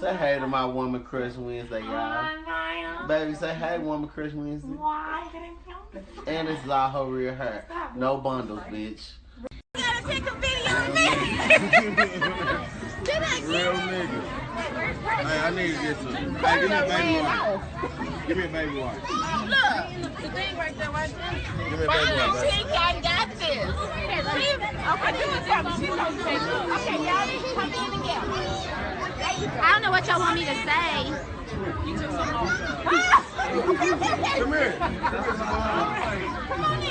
Say hey to my Woman Crush Wednesday, y'all. Baby, say hey, Woman Crush Wednesday. And this is all her real hair. No bundles, bitch. You gotta take a video of me. Real nigga. Hey, I need to get some. Hey, give me a baby wipe. Give me a baby wipe. Look, the thing right there, right there. Give me a baby wipe, baby. Pink, I got this. Okay, do it for me. She's gonna say, okay, y'all come in together. I don't know what y'all want me to say. You took some off. Come here. Come on in.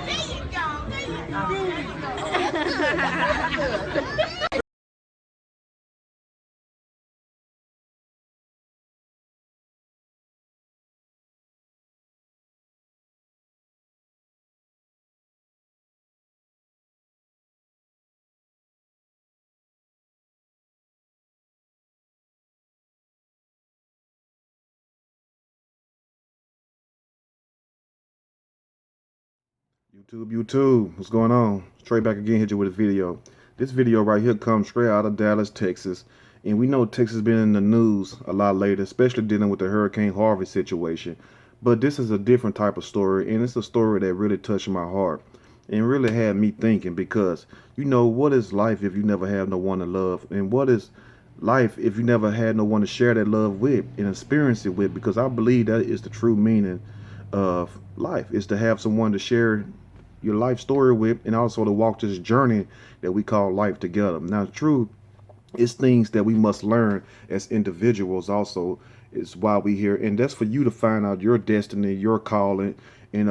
There you go. There you go. YouTube, what's going on? Trey back again, hit you with a video. This video right here comes straight out of Dallas, Texas. And we know Texas has been in the news a lot later, especially dealing with the Hurricane Harvey situation. But this is a different type of story, and it's a story that really touched my heart and really had me thinking because, you know, what is life if you never have no one to love? And what is life if you never had no one to share that love with and experience it with? Because I believe that is the true meaning of life, is to have someone to share your life story with and also to walk this journey that we call life together. Now, true, it's things that we must learn as individuals also is why we here, and that's for you to find out your destiny, your calling, and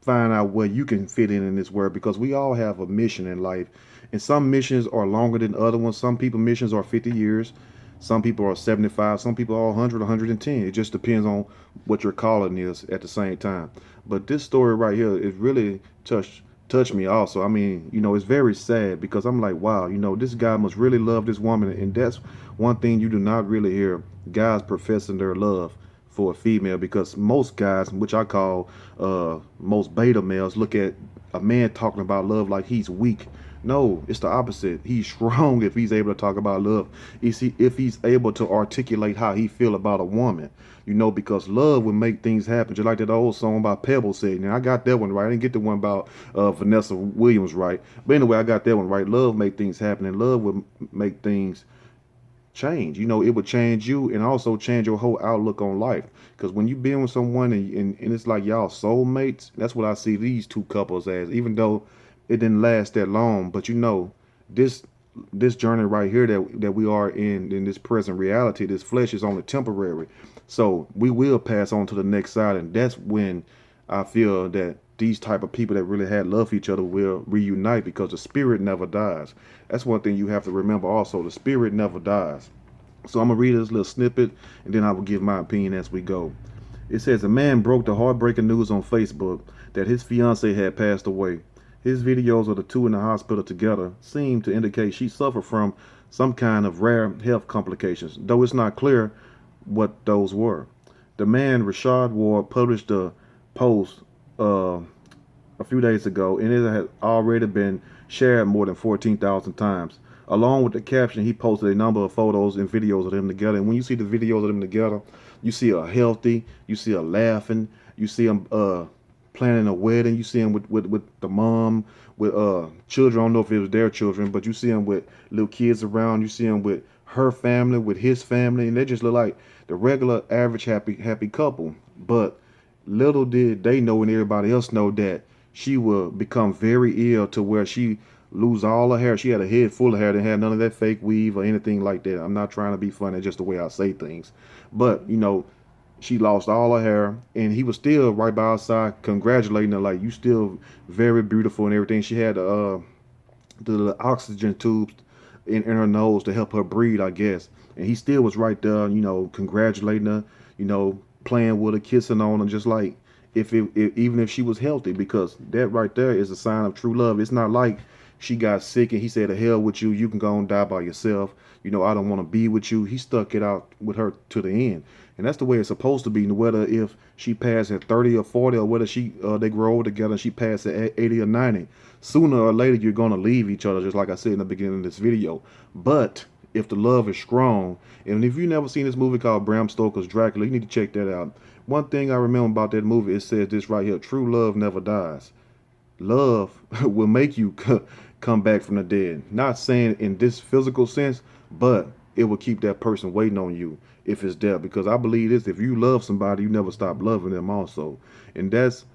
find out where you can fit in this world, because we all have a mission in life, and some missions are longer than other ones. Some people missions are 50 years, some people are 75, some people are 100, 110. It just depends on what your calling is at the same time. But this story right here, it really touched me also. I mean, you know, it's very sad because I'm like, wow, you know, this guy must really love this woman. And that's one thing you do not really hear guys professing their love for a female, because most guys, which I call most beta males, look at a man talking about love like he's weak. No, it's the opposite. He's strong if he's able to talk about love. If he's able to articulate how he feel about a woman, you know, because love will make things happen. Just like that old song by Pebble said. Now I got that one right. I didn't get the one about Vanessa Williams right. But anyway, I got that one right. Love make things happen, and love will make things change. You know, it would change you and also change your whole outlook on life. Because when you been with someone and it's like y'all soulmates, that's what I see these two couples as. Even though it didn't last that long, but you know, this journey right here that we are in this present reality, this flesh is only temporary. So we will pass on to the next side, and that's when I feel that these type of people that really had love for each other will reunite, because the spirit never dies. That's one thing you have to remember also. The spirit never dies. So I'm gonna read this little snippet and then I will give my opinion as we go. It says a man broke the heartbreaking news on Facebook that his fiance had passed away. His videos of the two in the hospital together seem to indicate she suffered from some kind of rare health complications, though it's not clear what those were. The man, Rashad Ward, published a post a few days ago, and it had already been shared more than 14,000 times. Along with the caption, he posted a number of photos and videos of them together. And when you see the videos of them together, you see a healthy, you see a laughing, you see them planning a wedding, you see them with the mom, with children. I don't know if it was their children, but you see them with little kids around. You see them with her family, with his family, and they just look like the regular, average, happy couple. But little did they know, and everybody else know, that she will become very ill to where she lose all her hair. She had a head full of hair. Didn't have none of that fake weave or anything like that. I'm not trying to be funny, just the way I say things. But, you know, she lost all her hair, and he was still right by her side congratulating her, like, you still very beautiful and everything. She had the oxygen tubes in her nose to help her breathe, I guess. And he still was right there, you know, congratulating her, you know, playing with her, kissing on her, just like even if she was healthy, because that right there is a sign of true love. It's not like she got sick and he said, "To hell with you, you can go and die by yourself. You know, I don't want to be with you." He stuck it out with her to the end, and that's the way it's supposed to be. Whether if she passed at 30 or 40, or whether they grow old together and she passed at 80 or 90, sooner or later you're gonna leave each other, just like I said in the beginning of this video. But if the love is strong. And if you've never seen this movie called Bram Stoker's Dracula, you need to check that out. One thing I remember about that movie, it says this right here: true love never dies. Love will make you come back from the dead. Not saying in this physical sense, but it will keep that person waiting on you if it's there. Because I believe this: if you love somebody, you never stop loving them also. And that's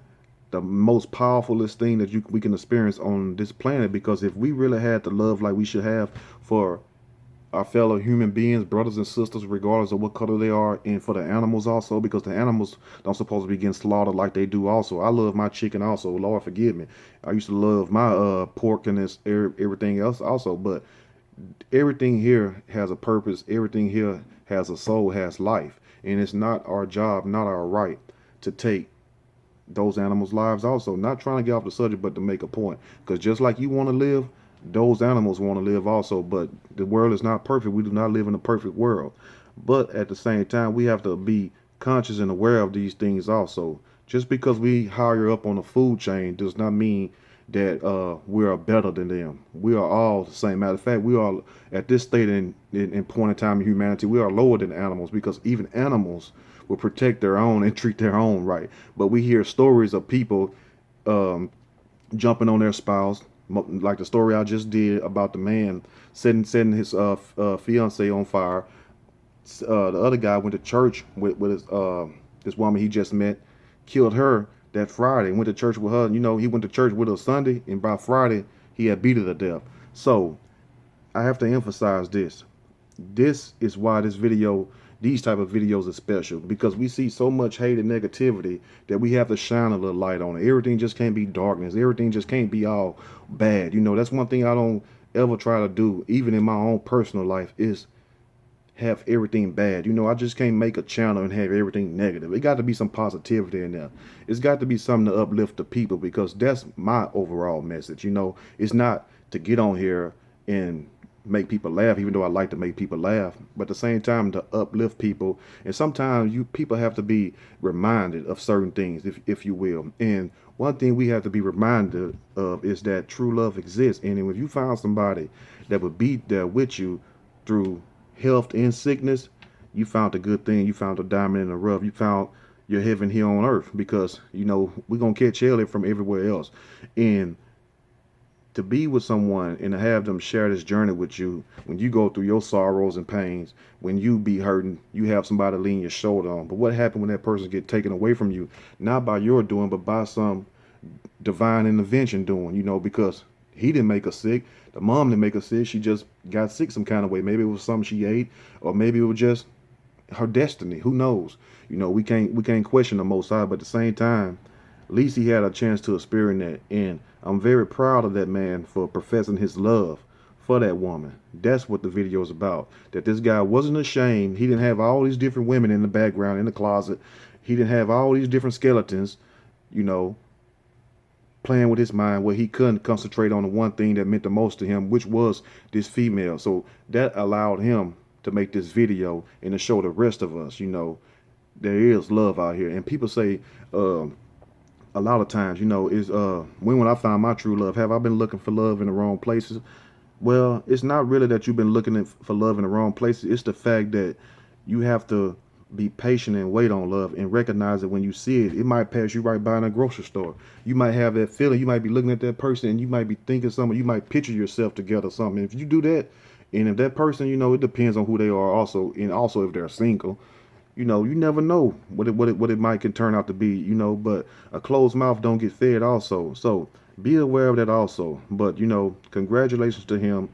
the most powerfulest thing that we can experience on this planet. Because if we really had the love like we should have for our fellow human beings, brothers and sisters, regardless of what color they are, and for the animals also, because the animals don't supposed to be getting slaughtered like they do also. I love my chicken also, Lord forgive me. I used to love my pork and everything else also, but everything here has a purpose. Everything here has a soul, has life, and it's not our job, not our right to take those animals' lives also. Not trying to get off the subject, but to make a point, because just like you want to live, those animals want to live also. But the world is not perfect. We do not live in a perfect world. But at the same time, we have to be conscious and aware of these things also. Just because we higher up on the food chain does not mean that we are better than them. We are all the same. Matter of fact, we are at this state in point in time in humanity, we are lower than animals, because even animals will protect their own and treat their own right. But we hear stories of people jumping on their spouse, like the story I just did about the man setting his fiance on fire. The other guy went to church with his this woman he just met, killed her that Friday, went to church with her. You know, he went to church with her Sunday, and by Friday he had beat her to death. So I have to emphasize this. This is why these type of videos are special, because we see so much hate and negativity that we have to shine a little light on it. Everything just can't be darkness. Everything just can't be all bad. You know, that's one thing I don't ever try to do, even in my own personal life, is have everything bad. You know, I just can't make a channel and have everything negative. It got to be some positivity in there. It's got to be something to uplift the people, because that's my overall message. You know, it's not to get on here and make people laugh, even though I like to make people laugh, but at the same time to uplift people. And sometimes people have to be reminded of certain things, if you will. And one thing we have to be reminded of is that true love exists. And if you find somebody that would be there with you through health and sickness, you found a good thing. You found a diamond in the rough. You found your heaven here on earth, because you know we're gonna catch hell from everywhere else. And to be with someone and to have them share this journey with you when you go through your sorrows and pains, when you be hurting, you have somebody to lean your shoulder on. But what happened when that person get taken away from you, not by your doing, but by some divine intervention doing, you know, because he didn't make her sick. The mom didn't make her sick. She just got sick some kind of way. Maybe it was something she ate, or maybe it was just her destiny. Who knows? You know, we can't question the Most High, but at the same time, at least he had a chance to experience that. And I'm very proud of that man for professing his love for that woman. That's what the video is about. That this guy wasn't ashamed. He didn't have all these different women in the background, in the closet. He didn't have all these different skeletons, you know, playing with his mind, where he couldn't concentrate on the one thing that meant the most to him, which was this female. So that allowed him to make this video and to show the rest of us, you know, there is love out here. And people say, a lot of times, you know, is when I found my true love, have I been looking for love in the wrong places? Well, it's not really that you've been looking for love in the wrong places. It's the fact that you have to be patient and wait on love and recognize it when you see it. It might pass you right by in a grocery store. You might have that feeling. You might be looking at that person and you might be thinking something. You might picture yourself together something. If you do that, and if that person, you know, it depends on who they are also, and also if they're single. You know, you never know what it might can turn out to be, you know, but a closed mouth don't get fed also. So be aware of that also. But, you know, congratulations to him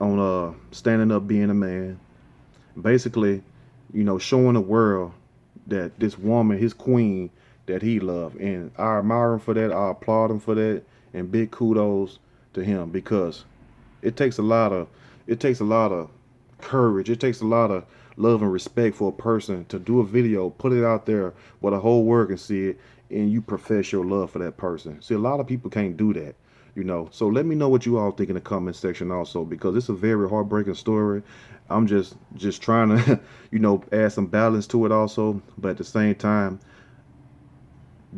on standing up, being a man. Basically, you know, showing the world that this woman, his queen, that he loved. And I admire him for that. I applaud him for that. And big kudos to him, because it takes a lot of courage. It takes a lot of love and respect for a person to do a video, put it out there where the whole world can see it, and you profess your love for that person. See, a lot of people can't do that, you know. So let me know what you all think in the comment section also, because it's a very heartbreaking story. I'm just trying to, you know, add some balance to it also. But at the same time,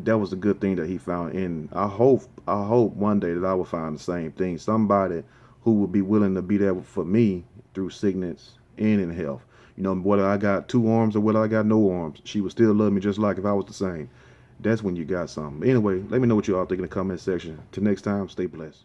that was a good thing that he found. And I hope one day that I will find the same thing. Somebody who would be willing to be there for me through sickness and in health. You know, whether I got 2 arms or whether I got no arms, she would still love me just like if I was the same. That's when you got something. Anyway, let me know what you all think in the comment section. Till next time, stay blessed.